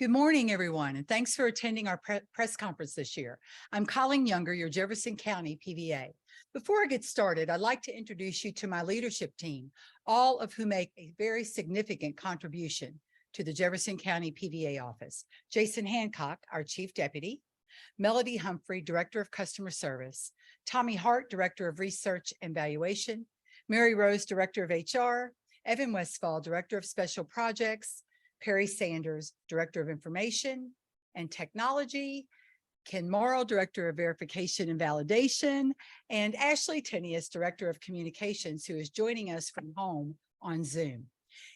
Good morning, everyone, and thanks for attending our press conference this year. I'm Colleen Younger, your Jefferson County PVA. Before I get started, I'd like to introduce you to my leadership team, all of who make a very significant contribution to the Jefferson County PVA office. Jason Hancock, our Chief Deputy, Melody Humphrey, Director of Customer Service, Tommy Hart, Director of Research and Valuation, Mary Rose, Director of HR, Evan Westfall, Director of Special Projects, Perry Sanders, Director of Information and Technology, Ken Morrow, Director of Verification and Validation, and Ashley Tenius, Director of Communications, who is joining us from home on Zoom.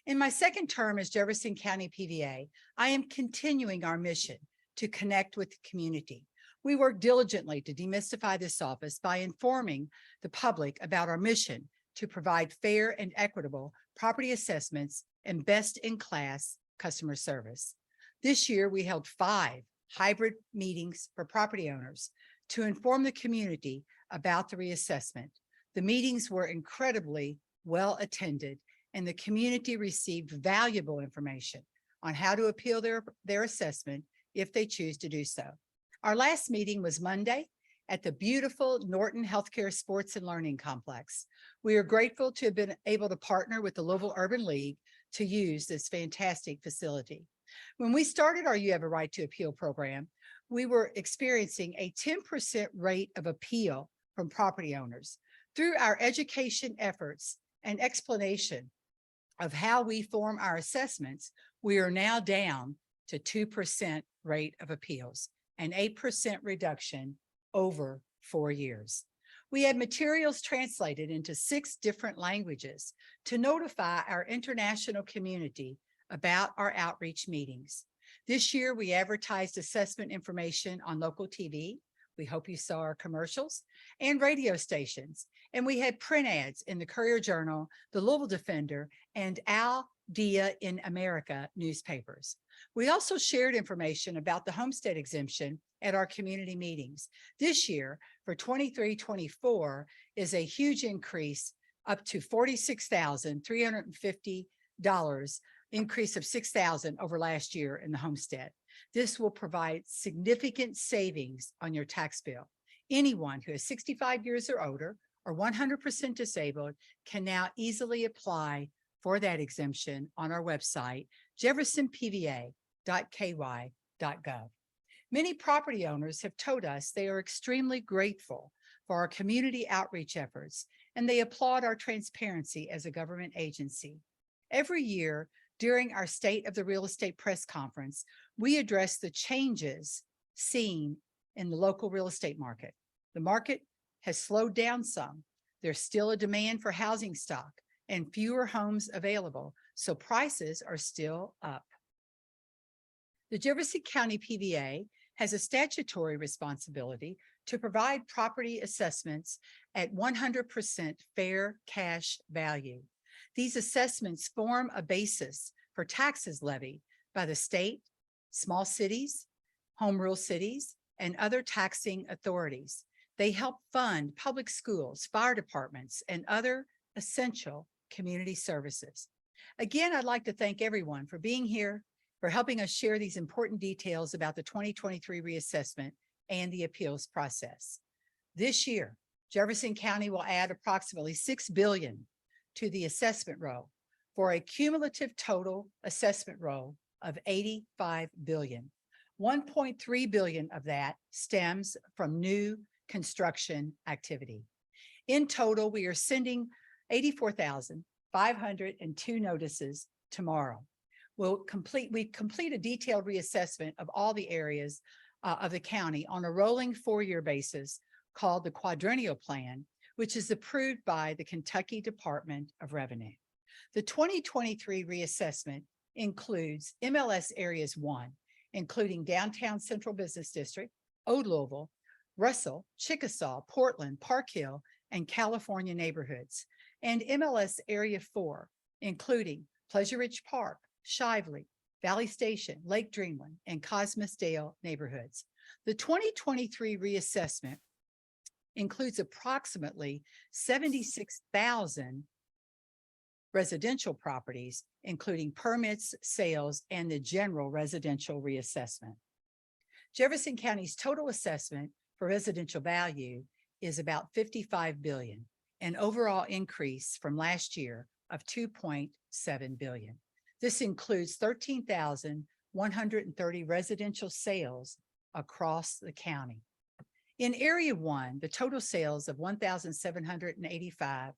In my second term as Jefferson County PVA, I am continuing our mission to connect with the community. We work diligently to demystify this office by informing the public about our mission to provide fair and equitable property assessments and best-in-class customer service. This year, we held 5 hybrid meetings for property owners to inform the community about the reassessment. The meetings were incredibly well attended, and the community received valuable information on how to appeal their assessment if they choose to do so. Our last meeting was Monday at the beautiful Norton Healthcare Sports and Learning Complex. We are grateful to have been able to partner with the Louisville Urban League to use this fantastic facility. When we started our You Have a Right to Appeal program, we were experiencing a 10% rate of appeal from property owners. Through our education efforts and explanation of how we form our assessments, we are now down to 2% rate of appeals, an 8% reduction over 4 years. We had materials translated into 6 different languages to notify our international community about our outreach meetings. This year, we advertised assessment information on local TV. We hope you saw our commercials and radio stations. And we had print ads in the Courier Journal, the Louisville Defender, and Al Dia in America newspapers. We also shared information about the homestead exemption at our community meetings. This year, for 23-24, is a huge increase up to $46,350, increase of $6,000 over last year in the homestead. This will provide significant savings on your tax bill. Anyone who is 65 years or older or 100% disabled can now easily apply for that exemption on our website, jeffersonpva.ky.gov. Many property owners have told us they are extremely grateful for our community outreach efforts, and they applaud our transparency as a government agency. Every year during our State of the Real Estate press conference, we address the changes seen in the local real estate market. The market has slowed down some. There's still a demand for housing stock and fewer homes available, so prices are still up. The Jefferson County PVA has a statutory responsibility to provide property assessments at 100% fair cash value. These assessments form a basis for taxes levied by the state, small cities, home rule cities, and other taxing authorities. They help fund public schools, fire departments, and other essential community services. Again, I'd like to thank everyone for being here, for helping us share these important details about the 2023 reassessment and the appeals process. This year, Jefferson County will add approximately $6 billion to the assessment roll for a cumulative total assessment roll of $85 billion. $1.3 billion of that stems from new construction activity. In total, we are sending 84,502 notices tomorrow. We complete a detailed reassessment of all the areas of the county on a rolling 4-year basis called the Quadrennial Plan, which is approved by the Kentucky Department of Revenue. The 2023 reassessment includes MLS Areas 1, including Downtown Central Business District, Old Louisville, Russell, Chickasaw, Portland, Park Hill, and California neighborhoods, and MLS Area 4, including Pleasure Ridge Park, Shively, Valley Station, Lake Dreamland, and Cosmosdale neighborhoods. The 2023 reassessment includes approximately 76,000 residential properties including permits, sales, and the general residential reassessment. Jefferson County's total assessment for residential value is about $55 billion, an overall increase from last year of $2.7 billion. This includes 13,130 residential sales across the county. In Area 1, the total sales of 1,785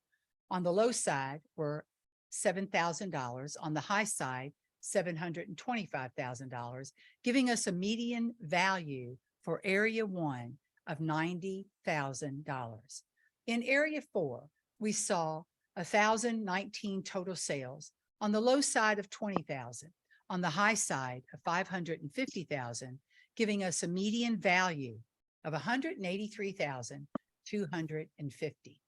on the low side were $7,000, on the high side, $725,000, giving us a median value for Area 1 of $90,000. In Area 4, we saw 1,019 total sales, on the low side of $20,000, on the high side of $550,000, giving us a median value of $183,250.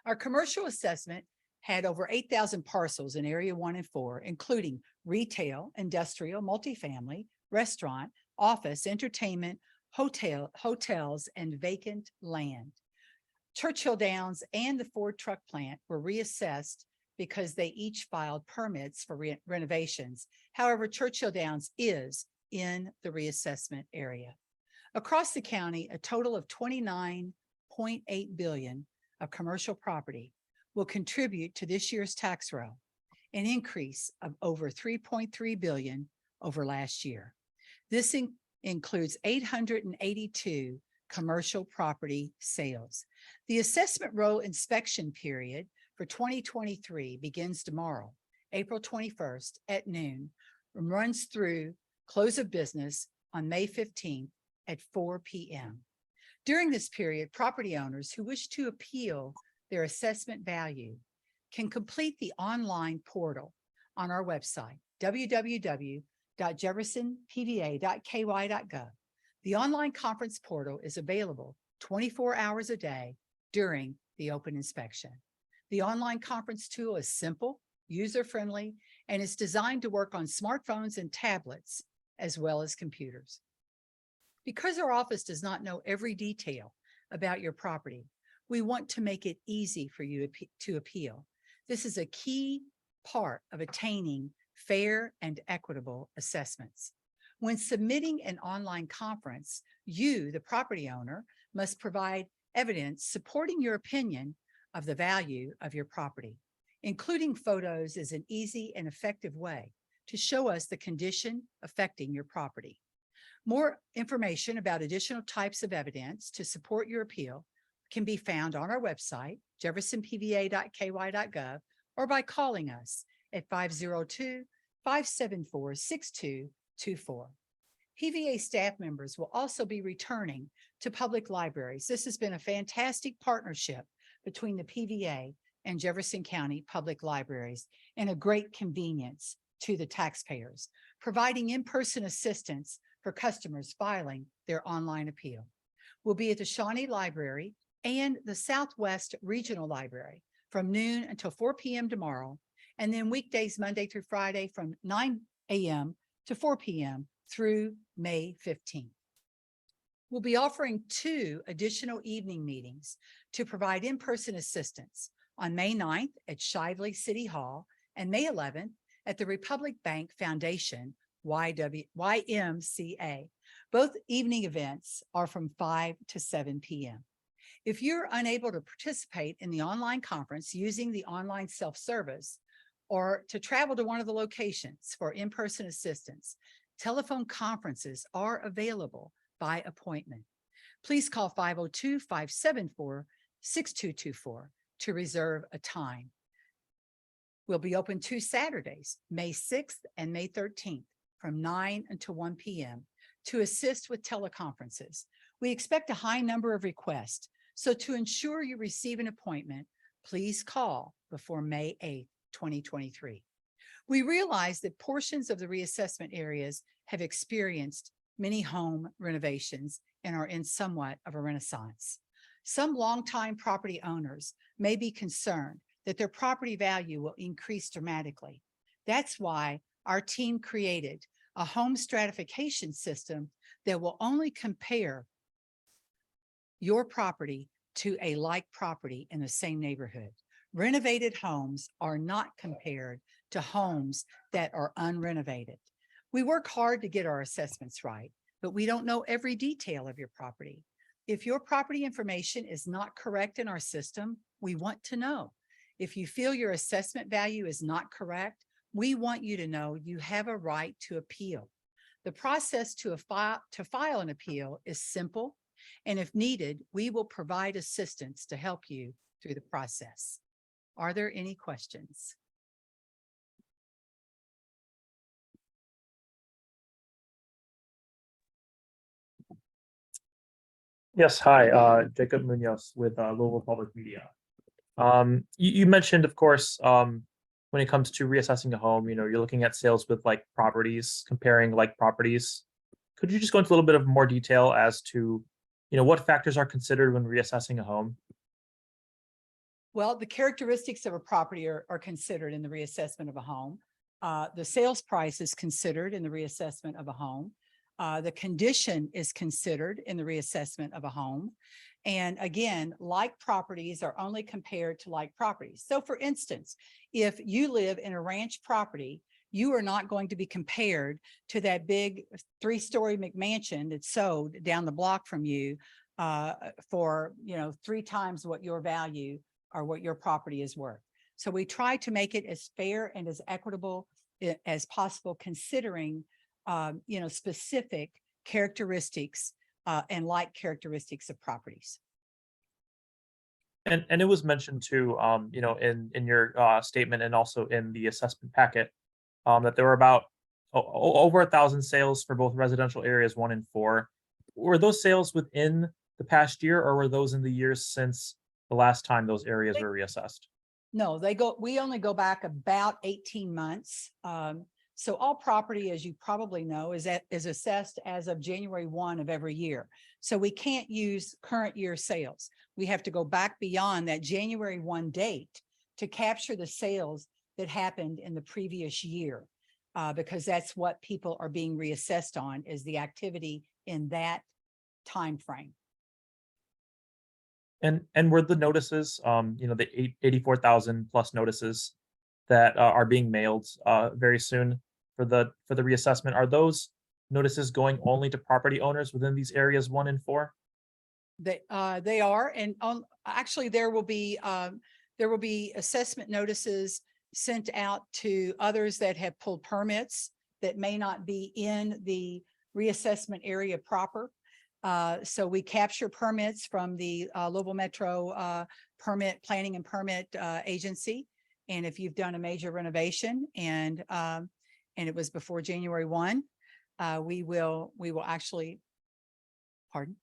Our commercial assessment had over 8,000 parcels in Area 1 and 4, including retail, industrial, multifamily, restaurant, office, entertainment, hotels, and vacant land. Churchill Downs and the Ford truck plant were reassessed because they each filed permits for renovations. However, Churchill Downs is in the reassessment area. Across the county, a total of $29.8 billion of commercial property will contribute to this year's tax roll, an increase of over $3.3 billion over last year. This includes 882 commercial property sales. The assessment roll inspection period for 2023 begins tomorrow, April 21st at noon, and runs through close of business on May 15th at 4 p.m. During this period, property owners who wish to appeal their assessment value can complete the online portal on our website, www.jeffersonpva.ky.gov. The online conference portal is available 24 hours a day during the open inspection. The online conference tool is simple, user-friendly, and is designed to work on smartphones and tablets, as well as computers. Because our office does not know every detail about your property, we want to make it easy for you to appeal. This is a key part of attaining fair and equitable assessments. When submitting an online conference, you, the property owner, must provide evidence supporting your opinion of the value of your property. Including photos is an easy and effective way to show us the condition affecting your property. More information about additional types of evidence to support your appeal can be found on our website, jeffersonpva.ky.gov, or by calling us at 502-574-6224. PVA staff members will also be returning to public libraries. This has been a fantastic partnership between the PVA and Jefferson County Public Libraries and a great convenience to the taxpayers, providing in-person assistance for customers filing their online appeal. We'll be at the Shawnee Library and the Southwest Regional Library from noon until 4 p.m. tomorrow, and then weekdays Monday through Friday from 9 a.m. to 4 p.m. through May 15th. We'll be offering 2 additional evening meetings to provide in-person assistance on May 9th at Shively City Hall and May 11th at the Republic Bank Foundation YMCA. Both evening events are from 5 to 7 p.m. If you're unable to participate in the online conference using the online self-service or to travel to one of the locations for in-person assistance, telephone conferences are available by appointment. Please call 502-574-6224 to reserve a time. We'll be open 2 Saturdays, May 6th and May 13th from 9 until 1 p.m. to assist with teleconferences. We expect a high number of requests, so to ensure you receive an appointment, please call before May 8th, 2023. We realize that portions of the reassessment areas have experienced many home renovations and are in somewhat of a renaissance. Some longtime property owners may be concerned that their property value will increase dramatically. That's why our team created a home stratification system that will only compare your property to a like property in the same neighborhood. Renovated homes are not compared to homes that are unrenovated. We work hard to get our assessments right, but we don't know every detail of your property. If your property information is not correct in our system, we want to know. If you feel your assessment value is not correct, we want you to know you have a right to appeal. The process to file an appeal is simple, and if needed, we will provide assistance to help you through the process. Are there any questions? Yes, hi, Jacob Munoz with Louisville Public Media. You mentioned, of course, when it comes to reassessing a home, you're looking at sales with like properties, comparing like properties. Could you just go into a little bit of more detail as to, what factors are considered when reassessing a home? Well, the characteristics of a property are considered in the reassessment of a home. The sales price is considered in the reassessment of a home. The condition is considered in the reassessment of a home. And again, like properties are only compared to like properties. So for instance, if you live in a ranch property, you are not going to be compared to that big 3-story McMansion that's sold down the block from you for 3 times what your value or what your property is worth. So we try to make it as fair and as equitable as possible, considering specific characteristics and like characteristics of properties. And it was mentioned too, in your statement and also in the assessment packet, that there were about over 1,000 sales for both residential areas 1 and 4. Were those sales within the past year, or were those in the years since the last time those areas were reassessed? No, we only go back about 18 months. So all property, as you probably know, is assessed as of January 1 of every year. So we can't use current year sales. We have to go back beyond that January 1 date to capture the sales that happened in the previous year, because that's what people are being reassessed on, is the activity in that time frame. And were the notices, the 84,000 plus notices that are being mailed very soon for the reassessment, are those notices going only to property owners within these areas 1 and 4? They are, and actually there will be assessment notices sent out to others that have pulled permits that may not be in the reassessment area proper. So we capture permits from the Louisville Metro permit planning and permit agency. And if you've done a major renovation and it was before January 1, we will actually, pardon?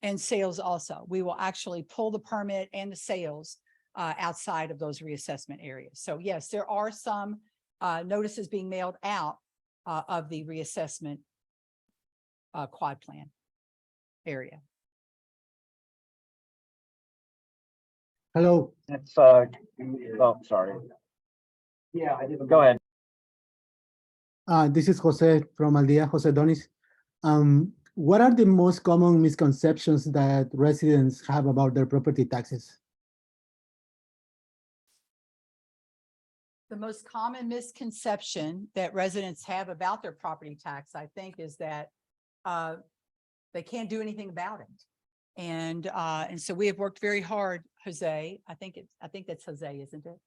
And sales also. We will actually pull the permit and the sales outside of those reassessment areas. So yes, there are some notices being mailed out of the reassessment quad plan area. Hello. It's oh, sorry. Yeah, I didn't. Go ahead. This is Jose from Aldea, Jose Donis. What are the most common misconceptions that residents have about their property taxes? The most common misconception that residents have about their property tax, I think, is that they can't do anything about it. And so we have worked very hard, Jose, I think that's Jose, isn't it?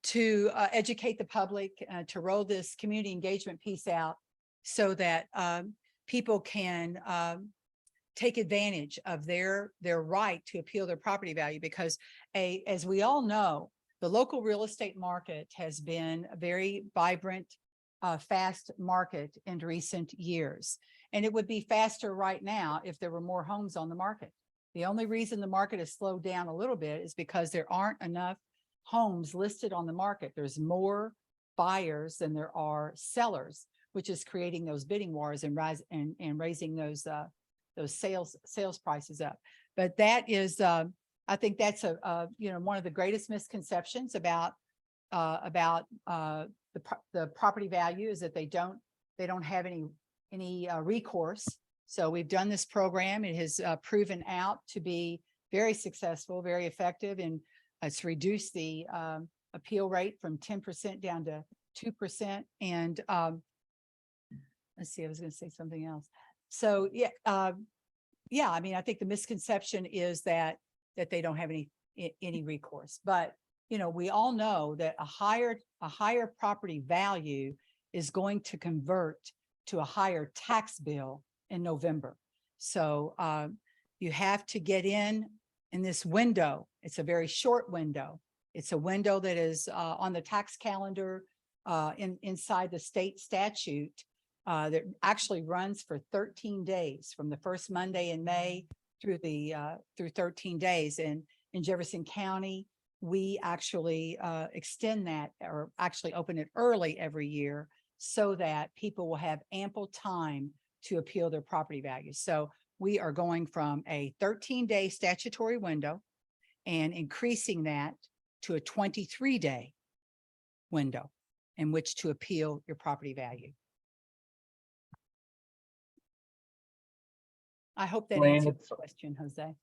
To educate the public, to roll this community engagement piece out so that people can take advantage of their right to appeal their property value, because as we all know, the local real estate market has been a very vibrant, fast market in recent years. And it would be faster right now if there were more homes on the market. The only reason the market has slowed down a little bit is because there aren't enough homes listed on the market. There's more buyers than there are sellers, which is creating those bidding wars and raising those sales prices up. But that is, I think that's one of the greatest misconceptions about the property value, is that they don't have any recourse. So we've done this program. It has proven out to be very successful, very effective in It's reduced the appeal rate from 10% down to 2%. And let's see, I was going to say something else. So yeah, yeah, I mean, I think the misconception is that they don't have any recourse, but you know, we all know that a higher property value is going to convert to a higher tax bill in November. So you have to get in this window. It's a very short window. It's a window that is on the tax calendar inside the state statute that actually runs for 13 days from the first Monday in May through 13 days. And in Jefferson County, we actually extend that, or actually open it early every year, so that people will have ample time to appeal their property values. So we are going from a 13-day statutory window and increasing that to a 23-day window in which to appeal your property value. I hope that Lane, answers the question, Jose.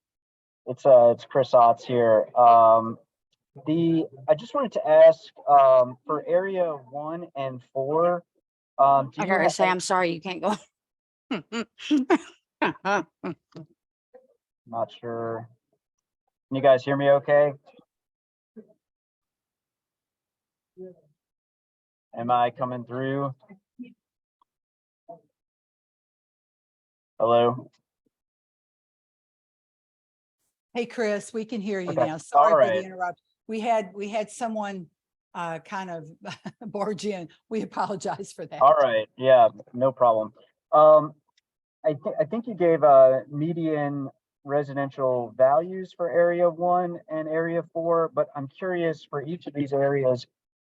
It's Chris Otts here. I just wanted to ask, for area 1 and 4, do I you gotta have- say, I'm sorry, you can't go. Not sure. Can you guys hear me okay? Am I coming through? Hello? Hey, Chris, we can hear you Okay, now. Sorry for alright. the interruption. We had someone kind of barge in. We apologize for that. All right, yeah, no problem. I think you gave median residential values for area 1 and area 4, but I'm curious, for each of these areas,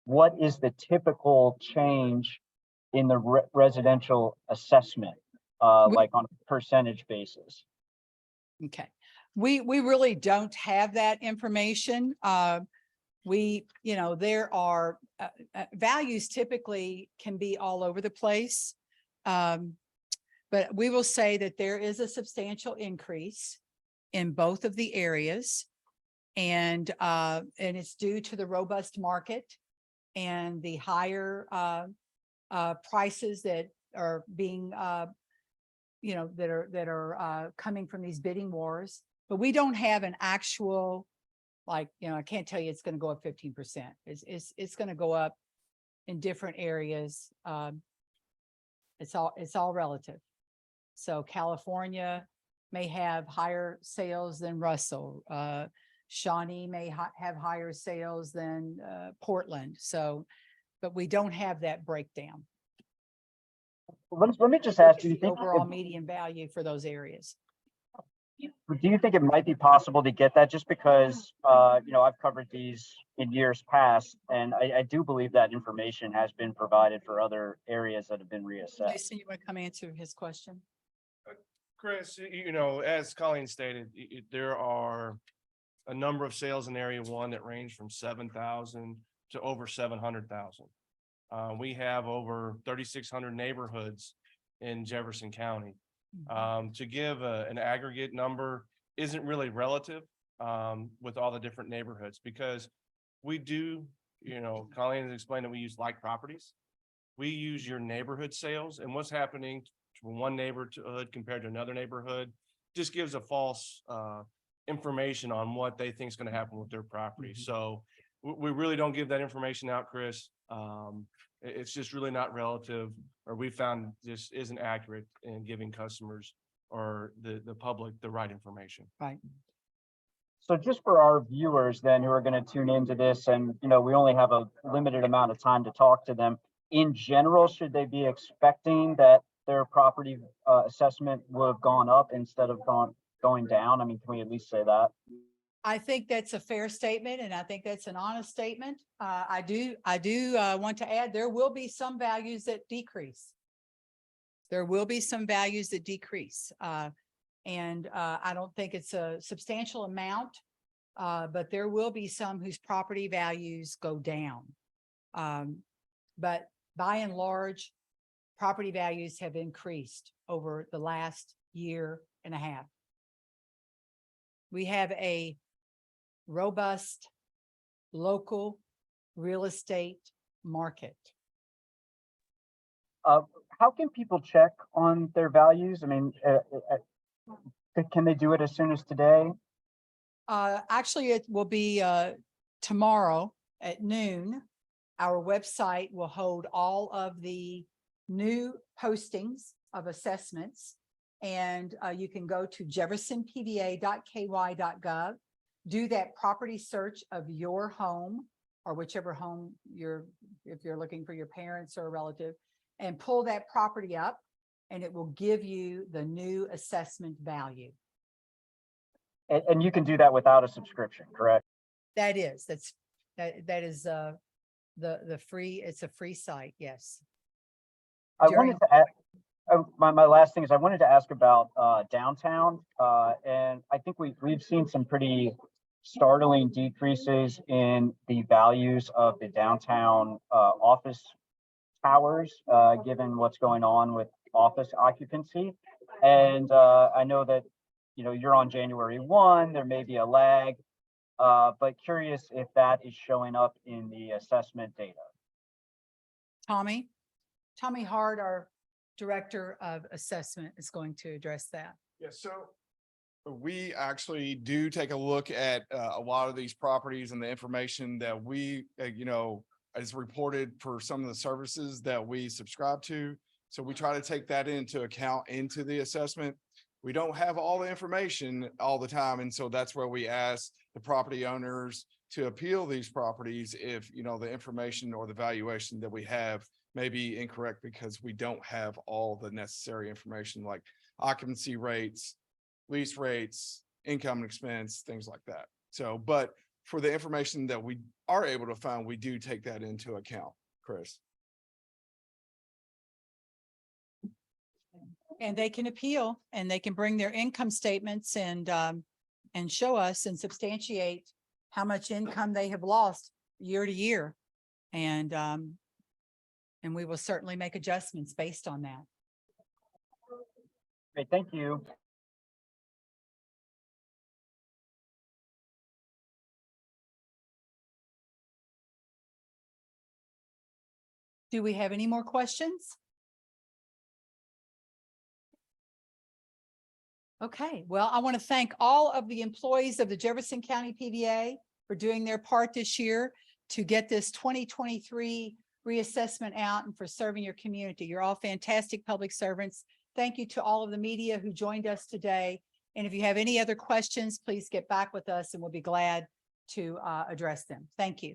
what is the typical change in the residential assessment, like on a percentage basis? Okay. We really don't have that information. There are values typically can be all over the place. But we will say that there is a substantial increase in both of the areas. And it's due to the robust market and the higher prices that are being, that are coming from these bidding wars. But we don't have an actual, I can't tell you it's going to go up 15%. It's going to go up in different areas. It's all relative. So California may have higher sales than Russell. Shawnee may have higher sales than Portland. So, but we don't have that breakdown. Let me just ask, do you The think overall median value for those areas? do you think it might be possible to get that, just because I've covered these in years past, and I do believe that information has been provided for other areas that have been reassessed. Jason, you want to come answer his question? Chris, as Colleen stated, there are a number of sales in area 1 that range from 7,000 to over 700,000. We have over 3,600 neighborhoods in Jefferson County. To give an aggregate number isn't really relative with all the different neighborhoods, because we do, Colleen has explained that we use like properties. We use your neighborhood sales, and what's happening from one neighborhood compared to another neighborhood just gives a false information on what they think is going to happen with their property. So we really don't give that information out, Chris. It's just really not relative, or we found this isn't accurate in giving customers or the public the right information. Right. So just for our viewers then who are going to tune into this, and we only have a limited amount of time to talk to them, in general, should they be expecting that their property assessment would have gone up instead of going down? I mean, can we at least say that? I think that's a fair statement, and I think that's an honest statement. I do want to add, there will be some values that decrease. There will be some values that decrease. And I don't think it's a substantial amount, but there will be some whose property values go down. But by and large, property values have increased over the last year and a half. We have a robust local real estate market. How can people check on their values? I mean, can they do it as soon as today? Actually, it will be tomorrow at noon. Our website will hold all of the new postings of assessments. And you can go to jeffersonpva.ky.gov, do that property search of your home or whichever home if you're looking for your parents or a relative, and pull that property up, and it will give you the new assessment value. And you can do that without a subscription, correct? That is the free, it's a free site, yes. I Jerry? wanted to add, my last thing is I wanted to ask about downtown. And I think we've seen some pretty startling decreases in the values of the downtown office towers, given what's going on with office occupancy. And I know that, you know, you're on January 1, there may be a lag, but curious if that is showing up in the assessment data. Tommy Hart, our Director of Assessment, is going to address that. Yeah, so we actually do take a look at a lot of these properties and the information that we, is reported for some of the services that we subscribe to. So we try to take that into account into the assessment. We don't have all the information all the time. And so that's where we ask the property owners to appeal these properties if, the information or the valuation that we have may be incorrect because we don't have all the necessary information like occupancy rates, lease rates, income and expense, things like that. So, but for the information that we are able to find, we do take that into account, Chris. And they can appeal, and they can bring their income statements and show us and substantiate how much income they have lost year to year. And we will certainly make adjustments based on that. Great, thank you. Do we have any more questions? Okay, well, I want to thank all of the employees of the Jefferson County PVA for doing their part this year to get this 2023 reassessment out and for serving your community. You're all fantastic public servants. Thank you to all of the media who joined us today. And if you have any other questions, please get back with us and we'll be glad to address them. Thank you.